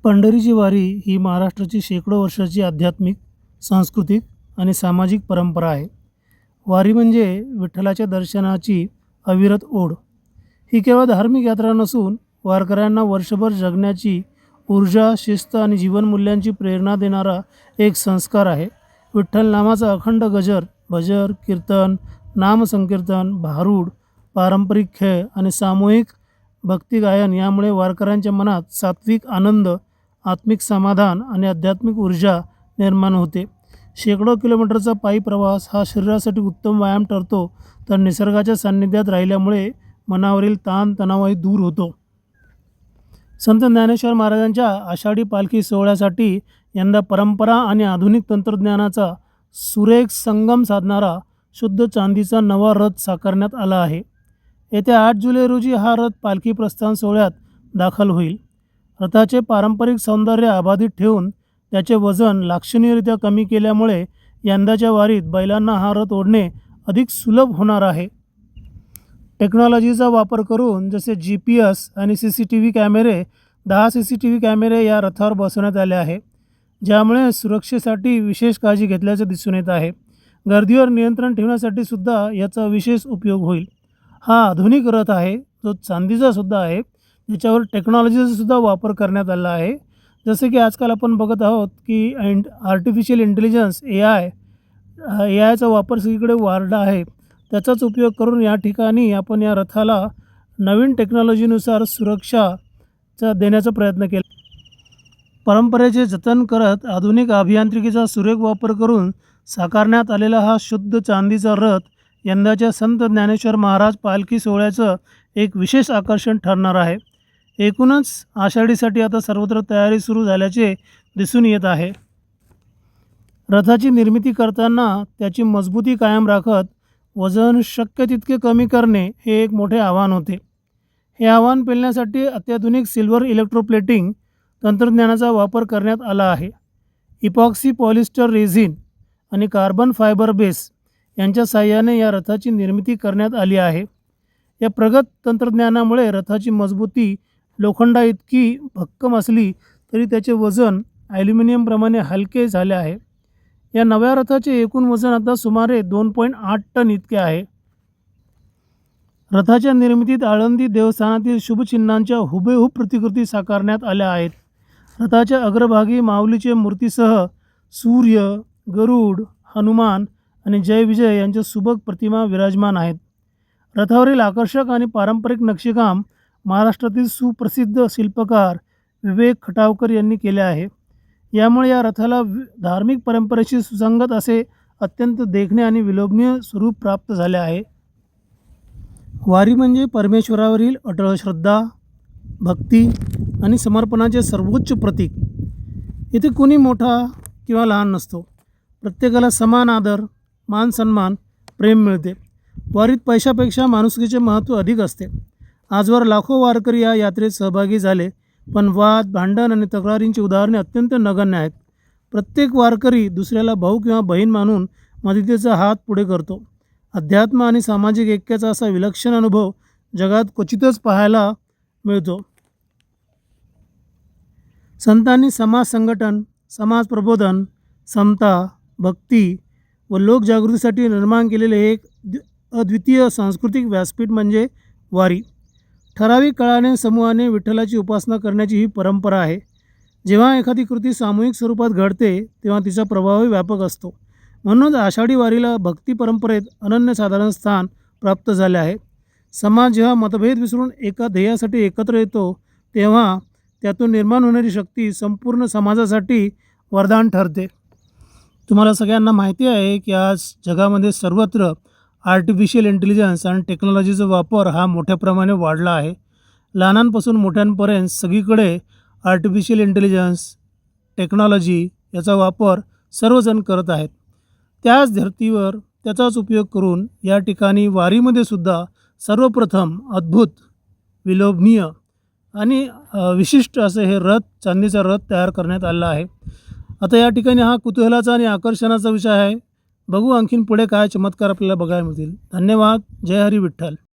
पंढरीची वारी ही महाराष्ट्राची शेकडो वर्षाची आध्यात्मिक, सांस्कृतिक आणि सामाजिक परंपरा आहे. वारी म्हणजे विठ्ठलाच्या दर्शनाची अविरत ओढ. ही केवळ धार्मिक यात्रा नसून वारकऱ्यांना वर्षभर जगण्याची ऊर्जा, शिस्त आणि जीवनमूल्यांची प्रेरणा देणारा एक संस्कार आहे. विठ्ठल नामाचा अखंड गजर, भजन, कीर्तन, नामसंकीर्तन, भारूड, पारंपरिक खेळ आणि सामूहिक भक्तिगायन यामुळे वारकऱ्यांच्या मनात सात्विक आनंद, आत्मिक समाधान आणि आध्यात्मिक ऊर्जा निर्माण होते. शेकडो किलोमीटरचा पायी प्रवास हा शरीरासाठी उत्तम व्यायाम ठरतो, तर निसर्गाच्या सान्निध्यात राहिल्यामुळे मनावरील ताणतणावही दूर होतो. संत ज्ञानेश्वर महाराजांच्या आषाढी पालखी सोहळ्यासाठी यंदा परंपरा आणि आधुनिक तंत्रज्ञानाचा सुरेख संगम साधणारा शुद्ध चांदीचा नवा रथ साकारण्यात आला आहे. येत्या 8 जुलै रोजी हा रथ पालखी प्रस्थान सोहळ्यात दाखल होईल. रथाचे पारंपरिक सौंदर्य अबाधित ठेवून त्याचे वजन लक्षणीयरित्या कमी केल्यामुळे यंदाच्या वारीत बैलांना हा रथ ओढणे अधिक सुलभ होणार आहे. टेक्नॉलॉजीचा वापर करून जसे GPS आणि CCTV कॅमेरे 10 CCTV कॅमेरे या रथावर बसवण्यात आले आहे, ज्यामुळे सुरक्षेसाठी विशेष काळजी घेतल्याचे दिसून येत आहे. गर्दीवर नियंत्रण ठेवण्यासाठी सुद्धा याचा विशेष उपयोग होईल. हा आधुनिक रथ आहे, जो चांदीचा सुद्धा आहे. याच्यावर टेक्नॉलॉजीचा सुद्धा वापर करण्यात आला आहे. जसे की आजकाल आपण बघत आहोत की आर्टिफिशियल इंटेलिजन्स AIचा वापर सगळीकडे वाढला आहे. त्याचाच उपयोग करून या ठिकाणी आपण या रथाला नवीन टेक्नॉलॉजीनुसार सुरक्षा देण्याचा प्रयत्न केला. परंपरेचे जतन करत आधुनिक अभियांत्रिकीचा सुरेख वापर करून साकारण्यात आलेला हा शुद्ध चांदीचा रथ यंदाच्या संत ज्ञानेश्वर महाराज पालखी सोहळ्याचं एक विशेष आकर्षण ठरणार आहे. एकूणच आषाढीसाठी आता सर्वत्र तयारी सुरू झाल्याचे दिसून येत आहे. रथाची निर्मिती करताना त्याची मजबूती कायम राखत वजन शक्य तितके कमी करणे हे एक मोठे आव्हान होते. हे आव्हान पेलण्यासाठी अत्याधुनिक सिल्वर इलेक्ट्रोप्लेटिंग तंत्रज्ञानाचा वापर करण्यात आला आहे. इपॉक्सी पॉलिस्टर रेझिन आणि कार्बन फायबर बेस यांच्या साहाय्याने या रथाची निर्मिती करण्यात आली आहे. या प्रगत तंत्रज्ञानामुळे रथाची मजबूती लोखंडा इतकी भक्कम असली तरी त्याचे वजन ॲल्युमिनियमप्रमाणे हलके झाले आहे. या नव्या रथाचे एकूण वजन आता सुमारे 2.8 टन इतके आहे. रथाच्या निर्मितीत आळंदी देवस्थानातील शुभचिन्हांच्या हुबेहूब प्रतिकृती साकारण्यात आल्या आहेत. रथाच्या अग्रभागी माऊलीचे मूर्तीसह सूर्य, गरुड, हनुमान आणि जय विजय यांच्या सुबक प्रतिमा विराजमान आहेत. रथावरील आकर्षक आणि पारंपरिक नक्षीकाम महाराष्ट्रातील सुप्रसिद्ध शिल्पकार विवेक खटावकर यांनी केले आहे. यामुळे या रथाला धार्मिक परंपरेशी सुसंगत असे अत्यंत देखणे आणि विलोभनीय स्वरूप प्राप्त झाले आहे. वारी म्हणजे परमेश्वरावरील अटळ श्रद्धा, भक्ती आणि समर्पणाचे सर्वोच्च प्रतीक. इथे कोणी मोठा किंवा लहान नसतो. प्रत्येकाला समान आदर, मान सन्मान, प्रेम मिळते. वारीत पैशापेक्षा माणुसकीचे महत्त्व अधिक असते. आजवर लाखो वारकरी या यात्रेत सहभागी झाले, पण वाद, भांडण आणि तक्रारींची उदाहरणे अत्यंत नगण्य आहेत. प्रत्येक वारकरी दुसऱ्याला भाऊ किंवा बहीण मानून मदतीचा हात पुढे करतो. अध्यात्म आणि सामाजिक ऐक्याचा असा विलक्षण अनुभव जगात क्वचितच पाहायला मिळतो. संतांनी समाज संघटन, समाज प्रबोधन, समता, भक्ती व लोकजागृतीसाठी निर्माण केलेले एक अद्वितीय सांस्कृतिक व्यासपीठ म्हणजे वारी. ठराविक काळाने समूहाने विठ्ठलाची उपासना करण्याची ही परंपरा आहे. जेव्हा एखादी कृती सामूहिक स्वरूपात घडते तेव्हा तिचा प्रभावही व्यापक असतो. म्हणूनच आषाढी वारीला भक्ती परंपरेत अनन्यसाधारण स्थान प्राप्त झाले आहे. समाज जेव्हा मतभेद विसरून एका ध्येयासाठी एकत्र येतो तेव्हा त्यातून निर्माण होणारी शक्ती संपूर्ण समाजासाठी वरदान ठरते. तुम्हाला सगळ्यांना माहिती आहे की आज जगामध्ये सर्वत्र आर्टिफिशियल इंटेलिजन्स आणि टेक्नॉलॉजीचा वापर हा मोठ्या प्रमाणे वाढला आहे. लहानांपासून मोठ्यांपर्यंत सगळीकडे आर्टिफिशियल इंटेलिजन्स, टेक्नॉलॉजी याचा वापर सर्वजण करत आहेत. त्याच धर्तीवर त्याचाच उपयोग करून या ठिकाणी वारीमध्ये सुद्धा सर्वप्रथम अद्भुत, विलोभनीय आणि विशिष्ट असे हे चांदीचा रथ तयार करण्यात आला आहे. आता या ठिकाणी हा कुतूहलाचा आणि आकर्षणाचा विषय आहे. बघू आणखीन पुढे काय चमत्कार आपल्याला बघायला मिळतील. धन्यवाद. जय हरी विठ्ठल.